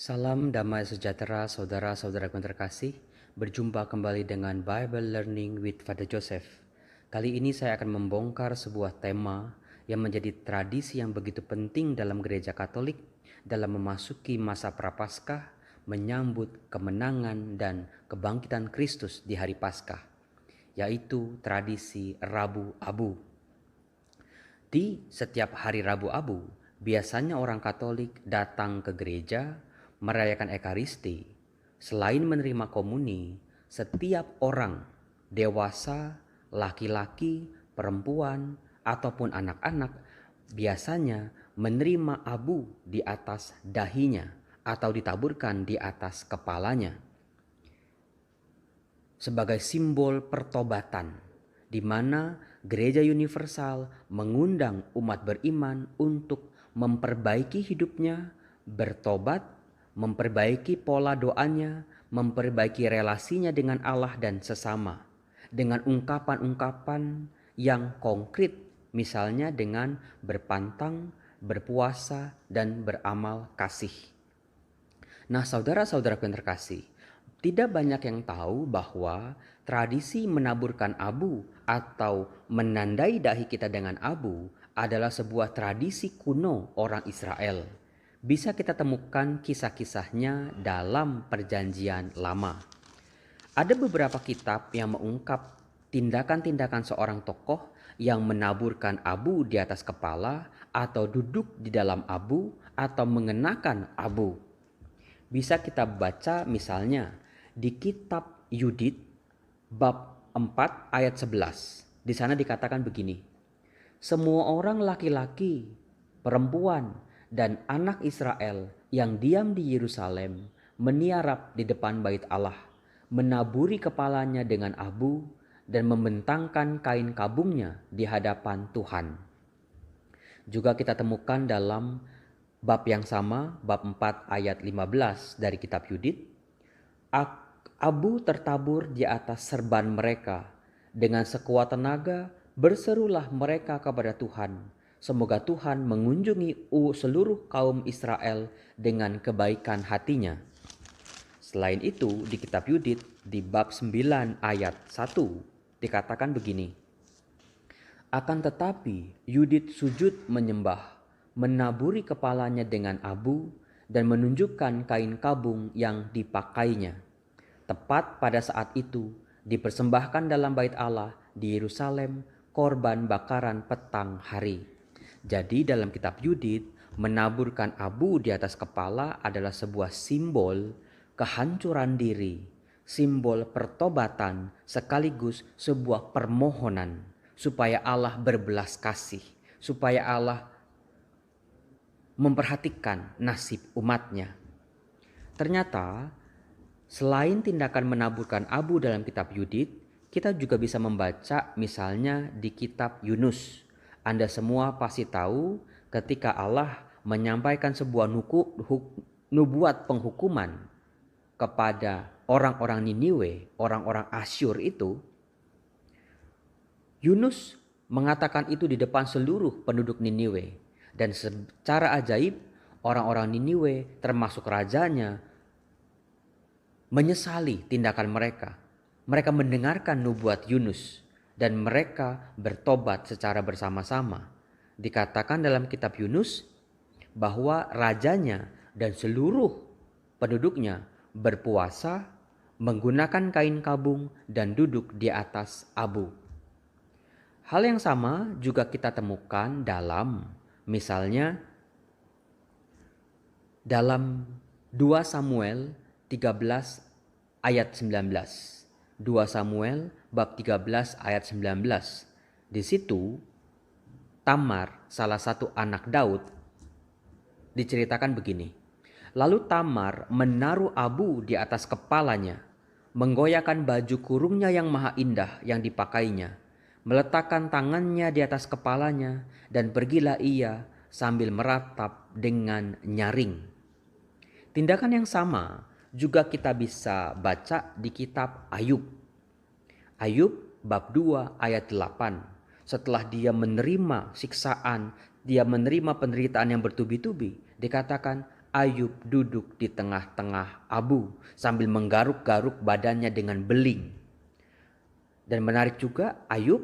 Salam damai sejahtera saudara-saudaraku yang terkasih. Berjumpa kembali dengan Bible Learning with Father Joseph. Kali ini saya akan membongkar sebuah tema yang menjadi tradisi yang begitu penting dalam gereja Katolik dalam memasuki masa Prapaskah, menyambut kemenangan dan kebangkitan Kristus di hari Paskah, yaitu tradisi Rabu Abu. Di setiap hari Rabu Abu, biasanya orang Katolik datang ke gereja merayakan Ekaristi. Selain menerima komuni, setiap orang, dewasa, laki-laki, perempuan, ataupun anak-anak, biasanya menerima abu di atas dahinya atau ditaburkan di atas kepalanya sebagai simbol pertobatan, di mana Gereja Universal mengundang umat beriman untuk memperbaiki hidupnya, bertobat, memperbaiki pola doanya, memperbaiki relasinya dengan Allah dan sesama, dengan ungkapan-ungkapan yang konkret, misalnya dengan berpantang, berpuasa, dan beramal kasih. Nah, saudara-saudaraku yang terkasih, tidak banyak yang tahu bahwa tradisi menaburkan abu atau menandai dahi kita dengan abu adalah sebuah tradisi kuno orang Israel. Bisa kita temukan kisah-kisahnya dalam Perjanjian Lama. Ada beberapa kitab yang mengungkap tindakan-tindakan seorang tokoh yang menaburkan abu di atas kepala atau duduk di dalam abu atau mengenakan abu. Bisa kita baca misalnya di kitab Yudit bab 4 ayat 11. Di sana dikatakan begini: semua orang laki-laki, perempuan, dan anak Israel yang diam di Yerusalem meniarap di depan bait Allah, menaburi kepalanya dengan abu dan membentangkan kain kabungnya di hadapan Tuhan. Juga kita temukan dalam bab yang sama, bab 4 ayat 15 dari kitab Yudit, abu tertabur di atas serban mereka. Dengan sekuat tenaga berserulah mereka kepada Tuhan. Semoga Tuhan mengunjungi seluruh kaum Israel dengan kebaikan hatinya. Selain itu di kitab Yudit di bab 9 ayat 1 dikatakan begini: akan tetapi Yudit sujud menyembah, menaburi kepalanya dengan abu dan menunjukkan kain kabung yang dipakainya. Tepat pada saat itu dipersembahkan dalam bait Allah di Yerusalem korban bakaran petang hari. Jadi dalam kitab Yudit, menaburkan abu di atas kepala adalah sebuah simbol kehancuran diri, simbol pertobatan, sekaligus sebuah permohonan supaya Allah berbelas kasih, supaya Allah memperhatikan nasib umatnya. Ternyata selain tindakan menaburkan abu dalam kitab Yudit, kita juga bisa membaca misalnya di kitab Yunus. Anda semua pasti tahu ketika Allah menyampaikan sebuah nubuat penghukuman kepada orang-orang Niniwe, orang-orang Asyur itu, Yunus mengatakan itu di depan seluruh penduduk Niniwe. Dan secara ajaib orang-orang Niniwe termasuk rajanya menyesali tindakan mereka. Mereka mendengarkan nubuat Yunus dan mereka bertobat secara bersama-sama. Dikatakan dalam kitab Yunus bahwa rajanya dan seluruh penduduknya berpuasa, menggunakan kain kabung dan duduk di atas abu. Hal yang sama juga kita temukan dalam misalnya dalam 2 Samuel 13 ayat 19. 2 Samuel bab 13 ayat 19. Di situ Tamar, salah satu anak Daud, diceritakan begini. Lalu Tamar menaruh abu di atas kepalanya, menggoyahkan baju kurungnya yang maha indah yang dipakainya, meletakkan tangannya di atas kepalanya, dan pergilah ia sambil meratap dengan nyaring. Tindakan yang sama juga kita bisa baca di kitab Ayub. Ayub bab 2 ayat 8. Setelah dia menerima siksaan, dia menerima penderitaan yang bertubi-tubi, dikatakan Ayub duduk di tengah-tengah abu sambil menggaruk-garuk badannya dengan beling. Dan menarik juga Ayub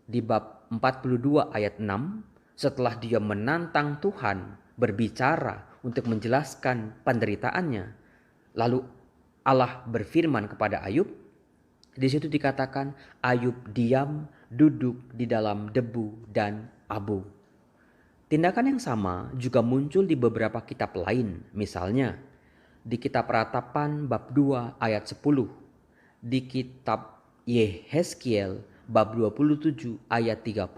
di bab 42 ayat 6, setelah dia menantang Tuhan berbicara untuk menjelaskan penderitaannya, lalu Allah berfirman kepada Ayub. Di situ dikatakan Ayub diam duduk di dalam debu dan abu. Tindakan yang sama juga muncul di beberapa kitab lain, misalnya di kitab Ratapan bab 2 ayat 10, di kitab Yehezkiel bab 27 ayat 30,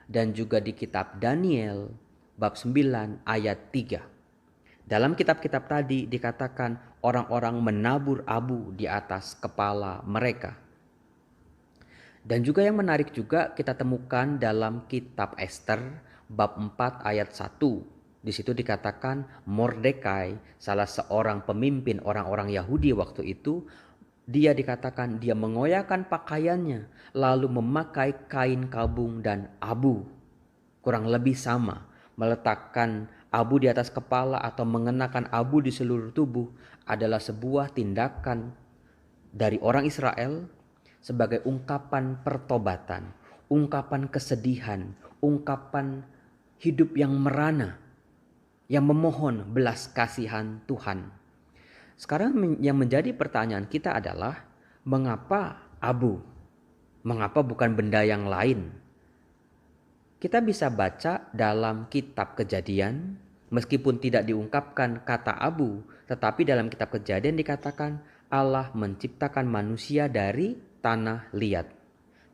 dan juga di kitab Daniel bab 9 ayat 3. Dalam kitab-kitab tadi dikatakan orang-orang menabur abu di atas kepala mereka. Dan juga yang menarik juga kita temukan dalam kitab Ester bab 4 ayat 1. Di situ dikatakan Mordekai, salah seorang pemimpin orang-orang Yahudi waktu itu, dia dikatakan dia mengoyakkan pakaiannya lalu memakai kain kabung dan abu. Kurang lebih sama, meletakkan abu di atas kepala atau mengenakan abu di seluruh tubuh adalah sebuah tindakan dari orang Israel sebagai ungkapan pertobatan, ungkapan kesedihan, ungkapan hidup yang merana, yang memohon belas kasihan Tuhan. Sekarang yang menjadi pertanyaan kita adalah, mengapa abu? Mengapa bukan benda yang lain? Kita bisa baca dalam kitab Kejadian, meskipun tidak diungkapkan kata abu, tetapi dalam kitab Kejadian dikatakan Allah menciptakan manusia dari tanah liat.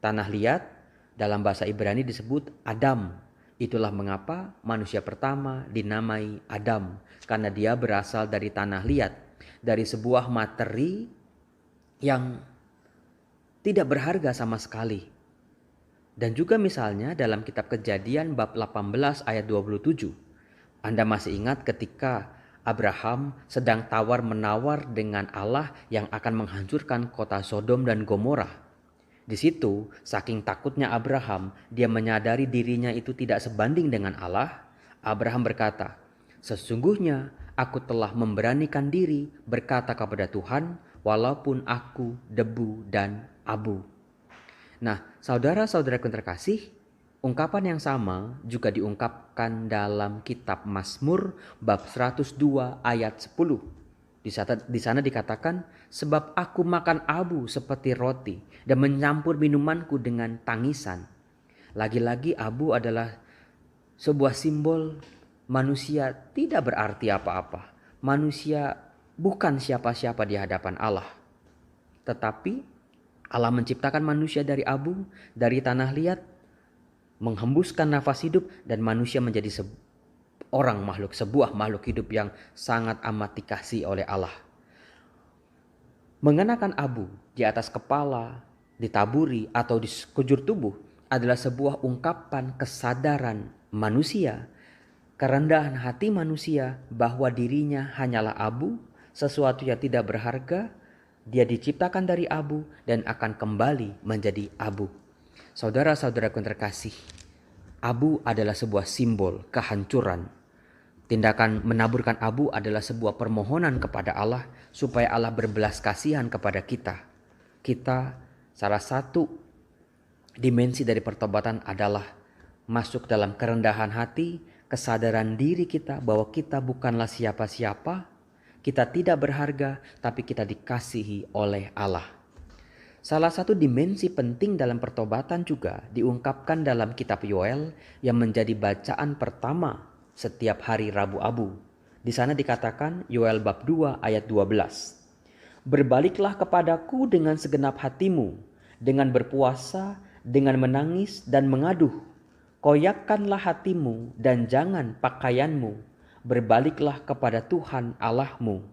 Tanah liat dalam bahasa Ibrani disebut Adam. Itulah mengapa manusia pertama dinamai Adam, karena dia berasal dari tanah liat, dari sebuah materi yang tidak berharga sama sekali. Dan juga misalnya dalam kitab Kejadian bab 18 ayat 27. Anda masih ingat ketika Abraham sedang tawar-menawar dengan Allah yang akan menghancurkan kota Sodom dan Gomora. Di situ, saking takutnya Abraham, dia menyadari dirinya itu tidak sebanding dengan Allah. Abraham berkata, "Sesungguhnya aku telah memberanikan diri berkata kepada Tuhan, walaupun aku debu dan abu." Nah, saudara-saudaraku yang terkasih, ungkapan yang sama juga diungkapkan dalam kitab Mazmur bab 102 ayat 10. Di sana dikatakan, "Sebab aku makan abu seperti roti dan mencampur minumanku dengan tangisan." Lagi-lagi abu adalah sebuah simbol manusia tidak berarti apa-apa. Manusia bukan siapa-siapa di hadapan Allah. Tetapi Allah menciptakan manusia dari abu, dari tanah liat, menghembuskan nafas hidup, dan manusia menjadi sebuah makhluk hidup yang sangat amat dikasihi oleh Allah. Mengenakan abu di atas kepala, ditaburi, atau di sekujur tubuh adalah sebuah ungkapan kesadaran manusia, kerendahan hati manusia bahwa dirinya hanyalah abu, sesuatu yang tidak berharga. Dia diciptakan dari abu dan akan kembali menjadi abu. Saudara-saudaraku yang terkasih, abu adalah sebuah simbol kehancuran. Tindakan menaburkan abu adalah sebuah permohonan kepada Allah supaya Allah berbelas kasihan kepada kita. Salah satu dimensi dari pertobatan adalah masuk dalam kerendahan hati, kesadaran diri kita bahwa kita bukanlah siapa-siapa. Kita tidak berharga, tapi kita dikasihi oleh Allah. Salah satu dimensi penting dalam pertobatan juga diungkapkan dalam kitab Yoel yang menjadi bacaan pertama setiap hari Rabu Abu. Di sana dikatakan Yoel bab 2 ayat 12. "Berbaliklah kepadaku dengan segenap hatimu, dengan berpuasa, dengan menangis dan mengaduh. Koyakkanlah hatimu dan jangan pakaianmu. Berbaliklah kepada Tuhan Allahmu."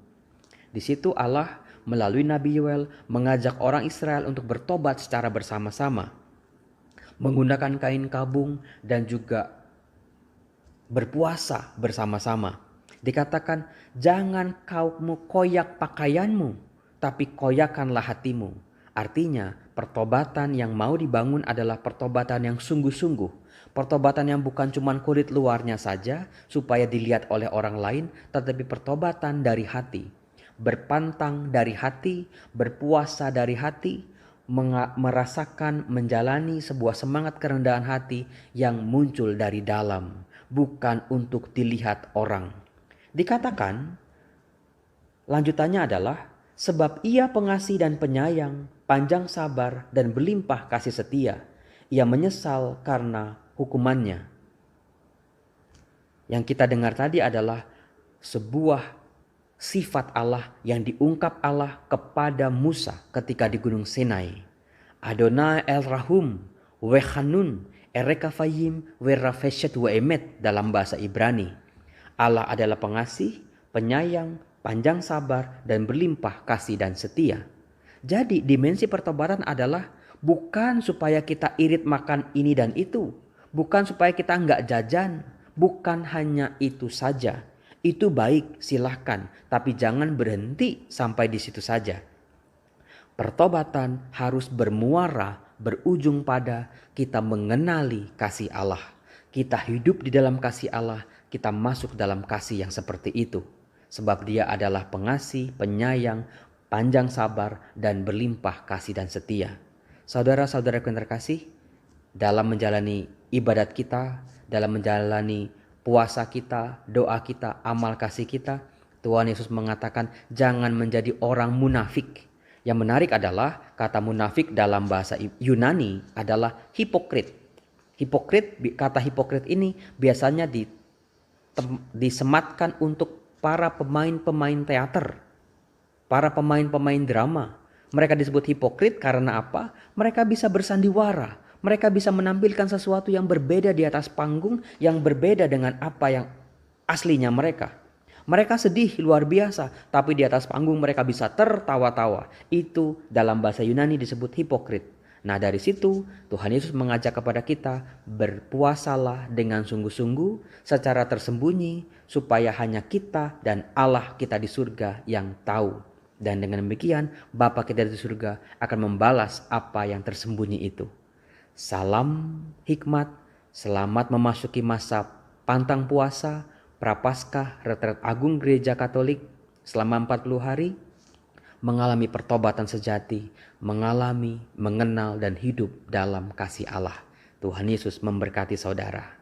Di situ Allah melalui Nabi Yoel mengajak orang Israel untuk bertobat secara bersama-sama, menggunakan kain kabung dan juga berpuasa bersama-sama. Dikatakan, "Jangan kamu koyak pakaianmu, tapi koyakkanlah hatimu." Artinya, pertobatan yang mau dibangun adalah pertobatan yang sungguh-sungguh, Pertobatan yang bukan cuma kulit luarnya saja supaya dilihat oleh orang lain, tetapi pertobatan dari hati. Berpantang dari hati, berpuasa dari hati, merasakan menjalani sebuah semangat kerendahan hati yang muncul dari dalam, bukan untuk dilihat orang. Dikatakan, lanjutannya adalah, sebab ia pengasih dan penyayang, panjang sabar dan berlimpah kasih setia. Ia menyesal karena hukumannya. Yang kita dengar tadi adalah sebuah sifat Allah yang diungkap Allah kepada Musa ketika di Gunung Sinai. Adonai El Rahum, Wechanun, Erekafayim, Werafeshet Weemet dalam bahasa Ibrani. Allah adalah pengasih, penyayang, panjang sabar, dan berlimpah kasih dan setia. Jadi dimensi pertobatan adalah bukan supaya kita irit makan ini dan itu. Bukan supaya kita nggak jajan. Bukan hanya itu saja. Itu baik, silahkan. Tapi jangan berhenti sampai di situ saja. Pertobatan harus bermuara, berujung pada kita mengenali kasih Allah. Kita hidup di dalam kasih Allah. Kita masuk dalam kasih yang seperti itu. Sebab dia adalah pengasih, penyayang, panjang sabar, dan berlimpah kasih dan setia. Saudara-saudara yang terkasih, dalam menjalani ibadat kita, dalam menjalani puasa kita, doa kita, amal kasih kita, Tuhan Yesus mengatakan jangan menjadi orang munafik. Yang menarik adalah kata munafik dalam bahasa Yunani adalah hipokrit. Kata hipokrit ini biasanya disematkan untuk para pemain-pemain teater, para pemain-pemain drama. Mereka disebut hipokrit karena apa? Mereka bisa bersandiwara. Mereka bisa menampilkan sesuatu yang berbeda di atas panggung, yang berbeda dengan apa yang aslinya mereka. Mereka sedih luar biasa, tapi di atas panggung mereka bisa tertawa-tawa. Itu dalam bahasa Yunani disebut hipokrit. Nah dari situ Tuhan Yesus mengajak kepada kita berpuasalah dengan sungguh-sungguh secara tersembunyi supaya hanya kita dan Allah kita di surga yang tahu. Dan dengan demikian Bapa kita di surga akan membalas apa yang tersembunyi itu. Salam hikmat, selamat memasuki masa pantang puasa, Prapaskah Retret Agung Gereja Katolik selama 40 hari. Mengalami pertobatan sejati, mengalami, mengenal dan hidup dalam kasih Allah. Tuhan Yesus memberkati saudara.